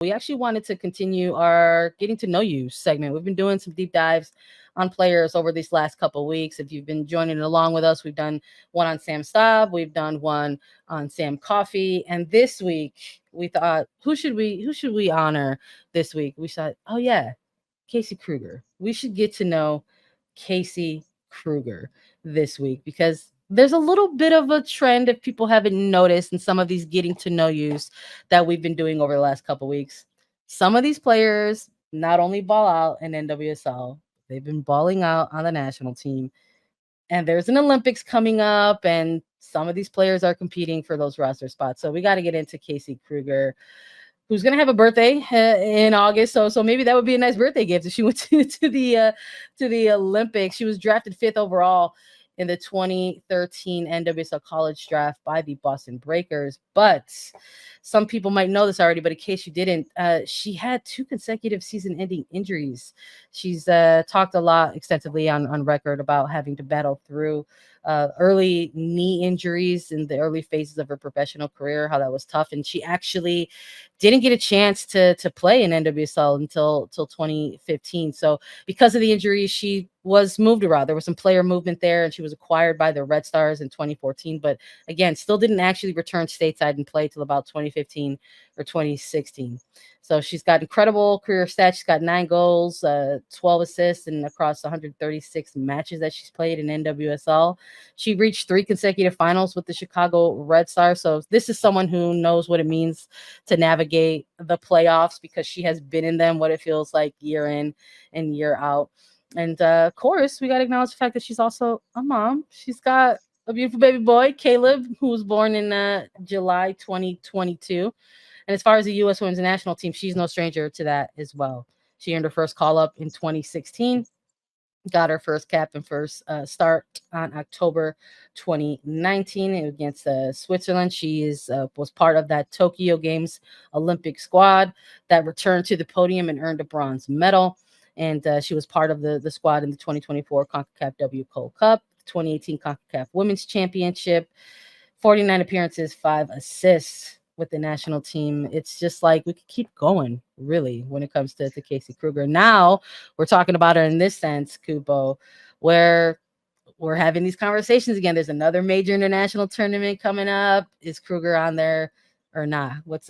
we actually wanted to continue our getting to know you segment. We've been doing some deep dives on players over these last couple of weeks. If you've been joining along with us, we've done one on Sam Staub, we've done one on Sam Coffey, and this week we thought, who should we honor this week? We thought, oh yeah, Casey Krueger. We should get to know Casey Krueger this week because there's a little bit of a trend, if people haven't noticed, in some of these getting to know yous that we've been doing over the last couple weeks. Some of these players not only ball out in NWSL, they've been balling out on the national team. And there's an Olympics coming up, and some of these players are competing for those roster spots. So we got to get into Casey Krueger, who's gonna have a birthday in August. So maybe that would be a nice birthday gift if she went to the Olympics. She was drafted 5th overall in the 2013 NWSL college draft by the Boston Breakers. But some people might know this already, but in case you didn't, she had 2 consecutive season-ending injuries. She's talked a lot extensively on record about having to battle through early knee injuries in the early phases of her professional career, how that was tough. And she actually didn't get a chance to play in NWSL until 2015. So because of the injury, she was moved around. There was some player movement there, and she was acquired by the Red Stars in 2014. But again, still didn't actually return stateside and play till about 2015 or 2016. So she's got incredible career stats. She's got 9 goals, 12 assists, and across 136 matches that she's played in NWSL. She reached 3 consecutive finals with the Chicago Red Stars. So this is someone who knows what it means to navigate the playoffs because she has been in them, what it feels like year in and year out. And of course, we got to acknowledge the fact that she's also a mom. She's got a beautiful baby boy, Caleb, who was born in July 2022. And as far as the U.S. Women's National Team, she's no stranger to that as well. She earned her first call-up in 2016, got her first cap and first start on October 2019 against Switzerland. She was part of that Tokyo Games Olympic squad that returned to the podium and earned a bronze medal. And she was part of the squad in the 2024 CONCACAF W Cold Cup, 2018 CONCACAF Women's Championship, 49 appearances, 5 assists with the national team. It's just like we could keep going, really, when it comes to Casey Krueger. Now we're talking about her in this sense, Kubo, where we're having these conversations again. There's another major international tournament coming up. Is Krueger on there or not? What's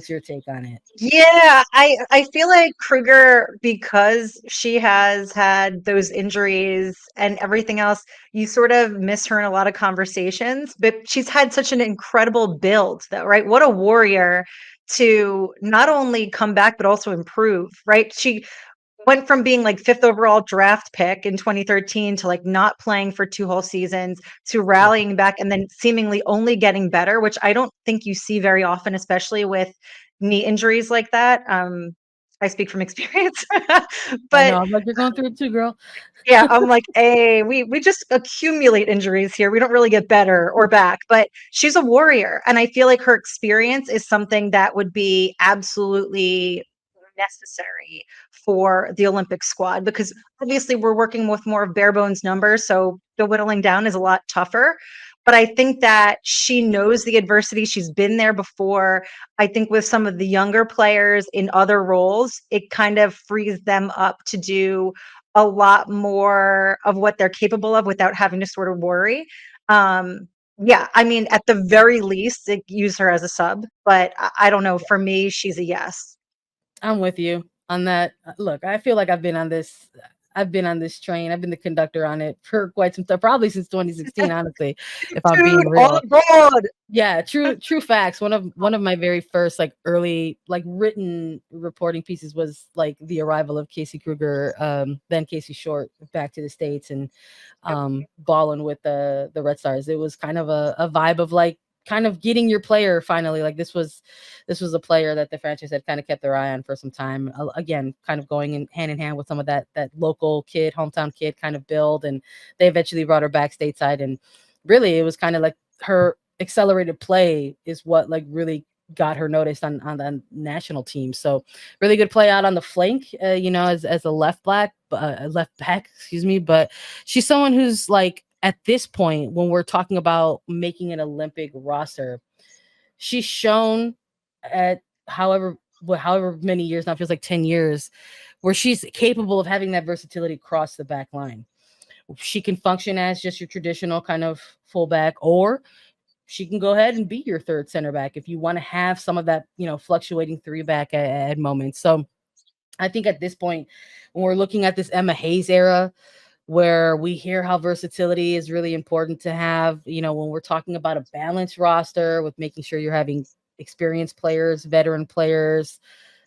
your take on it? Yeah, I feel like Krueger, because she has had those injuries and everything else, you sort of miss her in a lot of conversations, but she's had such an incredible build though, right? What a warrior to not only come back but also improve, right? She went from being like 5th overall draft pick in 2013 to like not playing for 2 whole seasons to Yeah. rallying back and then seemingly only getting better, which I don't think you see very often, especially with knee injuries like that. I speak from experience, I but know. I'm like, you're going through it too, girl. yeah, I'm like, hey, we just accumulate injuries here. We don't really get better or back, but she's a warrior. And I feel like her experience is something that would be absolutely necessary for the Olympic squad because obviously we're working with more of bare bones numbers. So the whittling down is a lot tougher. But I think that she knows the adversity. She's been there before. I think with some of the younger players in other roles, it kind of frees them up to do a lot more of what they're capable of without having to sort of worry. Um, yeah, I mean, at the very least, use her as a sub, but I don't know. For me, she's a yes. I'm with you on that. Look, I feel like I've been on this. I've been on this train. I've been the conductor on it for quite some time, probably since 2016. Honestly, if I'm Dude, being all real. abroad. Yeah, true facts. One of my very first like early like written reporting pieces was like the arrival of Casey Krueger, then Casey Short back to the States and Yep. balling with the Red Stars. It was kind of a vibe of like kind of getting your player finally. Like this was a player that the franchise had kind of kept their eye on for some time. Again, kind of going in hand with some of that local kid, hometown kid kind of build, and they eventually brought her back stateside. And really, it was kind of like her accelerated play is what like really got her noticed on the national team. So really good play out on the flank, as a left back, excuse me. But she's someone who's like at this point when we're talking about making an Olympic roster, she's shown at however however many years now, feels like 10 years, where she's capable of having that versatility across the back line. She can function as just your traditional kind of fullback, or she can go ahead and be your third center back if you want to have some of that, fluctuating three back at moments. So I think at this point, when we're looking at this Emma Hayes era, where we hear how versatility is really important to have, when we're talking about a balanced roster with making sure you're having experienced players, veteran players,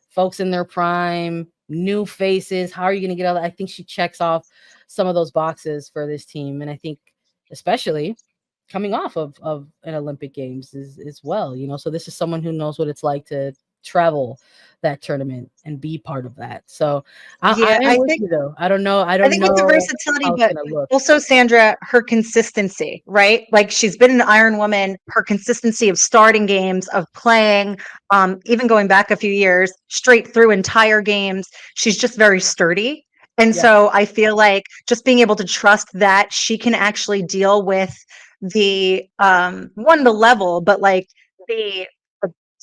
folks in their prime, new faces. How are you going to get out of that? I think she checks off some of those boxes for this team. And I think, especially coming off of an Olympic Games as well, so this is someone who knows what it's like to travel that tournament and be part of that. So I Yeah, am with you though. I don't know. I I don't think with the know versatility, how it's but going to look. also Sandra, her consistency, right? Like she's been an Iron Woman, her consistency of starting games, of playing, even going back a few years, straight through entire games. She's just very sturdy. And Yeah. so I feel like just being able to trust that she can actually deal with the the level, but like the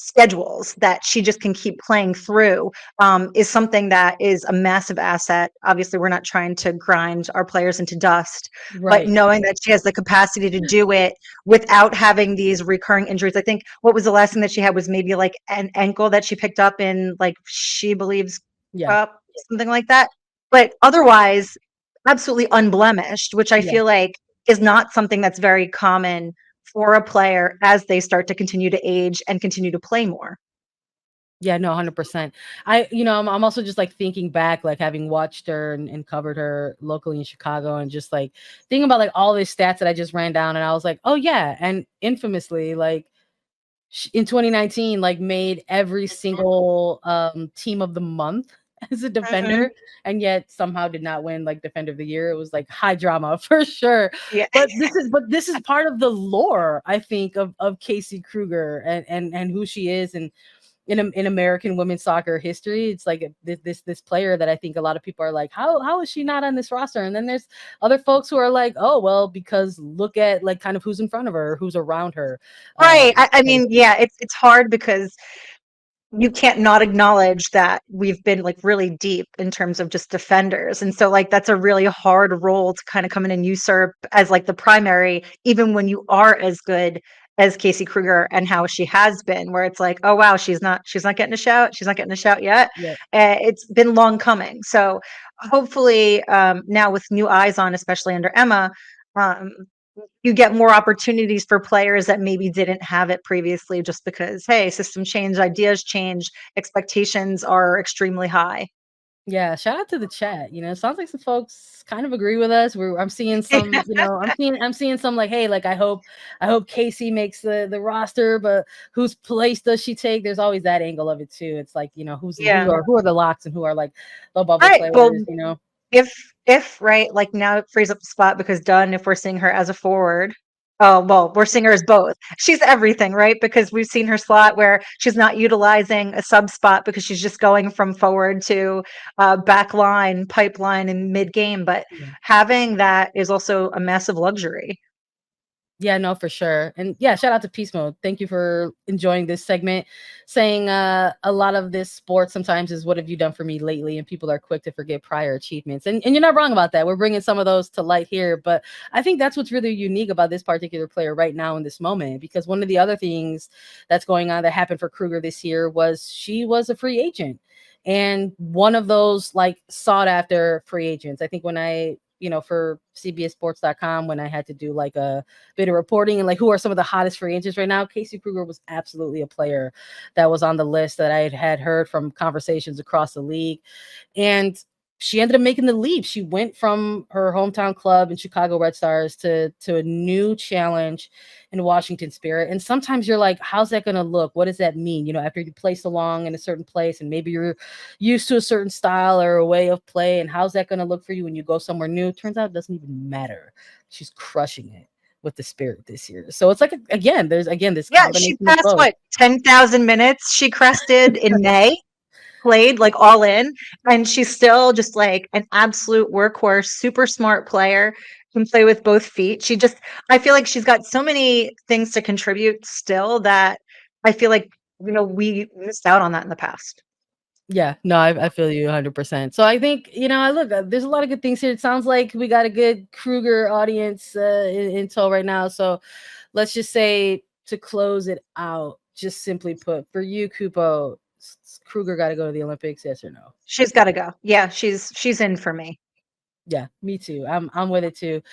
schedules that she just can keep playing through is something that is a massive asset. Obviously, we're not trying to grind our players into dust, but Right. knowing that she has the capacity to do it without having these recurring injuries. I think what was the last thing that she had was maybe like an ankle that she picked up in like she believes Yeah. cup, something like that. But otherwise, absolutely unblemished, which I Yeah. feel like is not something that's very common for a player as they start to continue to age and continue to play more. Yeah, no, 100%. I'm also just like thinking back, like having watched her and covered her locally in Chicago, and just like thinking about like all these stats that I just ran down. And I was like, oh, yeah. And infamously, like in 2019, like made every single team of the month as a Mhm. defender, and yet somehow did not win like defender of the year. It was like high drama for sure. Yeah. But this is part of the lore, I think, of Casey Krueger and who she is, and in American women's soccer history. It's like this player that I think a lot of people are like, how is she not on this roster? And then there's other folks who are like, oh well, because look at like kind of who's in front of her, who's around her. Uh, Right. I so mean, yeah, it's hard because you can't not acknowledge that we've been like really deep in terms of just defenders. And so like that's a really hard role to kind of come in and usurp as like the primary, even when you are as good as Casey Krueger and how she has been, where it's like, oh wow, she's not getting a shout. She's not getting a shout yet. yeah, It's been long coming. So hopefully now with new eyes on, especially under Emma, um, you get more opportunities for players that maybe didn't have it previously just because, hey, system change, ideas change, expectations are extremely high. yeah. Shout out to the chat. It sounds like some folks kind of agree with us. I'm seeing some, I'm seeing some like, hey, like I hope Casey makes the roster, but whose place does she take? There's always that angle of it too. It's like, who's Yeah. who are the locks and who are like the bubble Right. Well, players. if right, like now it frees up the spot because done if we're seeing her as a forward. Oh, well, we're seeing her as both. She's everything, right? Because we've seen her slot where she's not utilizing a sub spot because she's just going from forward to back line, pipeline in mid game. But Yeah. having that is also a massive luxury. Yeah, no, for sure. And yeah, shout out to Peace Mode. Thank you for enjoying this segment. Saying a lot of this sport sometimes is what have you done for me lately? And people are quick to forget prior achievements. And you're not wrong about that. We're bringing some of those to light here. But I think that's what's really unique about this particular player right now in this moment. Because one of the other things that's going on that happened for Krueger this year was she was a free agent. And one of those like sought after free agents. I think when for CBSSports.com, when I had to do like a bit of reporting and like who are some of the hottest free agents right now, Casey Krueger was absolutely a player that was on the list that I had heard from conversations across the league. And she ended up making the leap. She went from her hometown club in Chicago Red Stars to a new challenge in Washington Spirit. And sometimes you're like, how's that going to look? What does that mean? After you play so long in a certain place and maybe you're used to a certain style or a way of play, and how's that going to look for you when you go somewhere new? Turns out it doesn't even matter. She's crushing it with the Spirit this year. So it's like, again, there's this Yeah, she combination of passed both. what, 10,000 minutes she crested in May, played like all in, and she's still just like an absolute workhorse, super smart player, can play with both feet. I feel like she's got so many things to contribute still that I feel like we missed out on that in the past. Yeah, no, I feel you 100%. So I think, I look, there's a lot of good things here. It sounds like we got a good Krueger audience in tow right now. So let's just say, to close it out, just simply put, for you, Kupo, Krueger got to go to the Olympics, yes or no? She's got to go. Yeah, she's in for me. Yeah, me too. I'm with it too.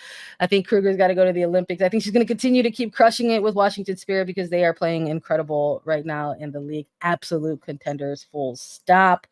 I think Krueger's got to go to the Olympics. I think she's going to continue to keep crushing it with Washington Spirit because they are playing incredible right now in the league. Absolute contenders, full stop.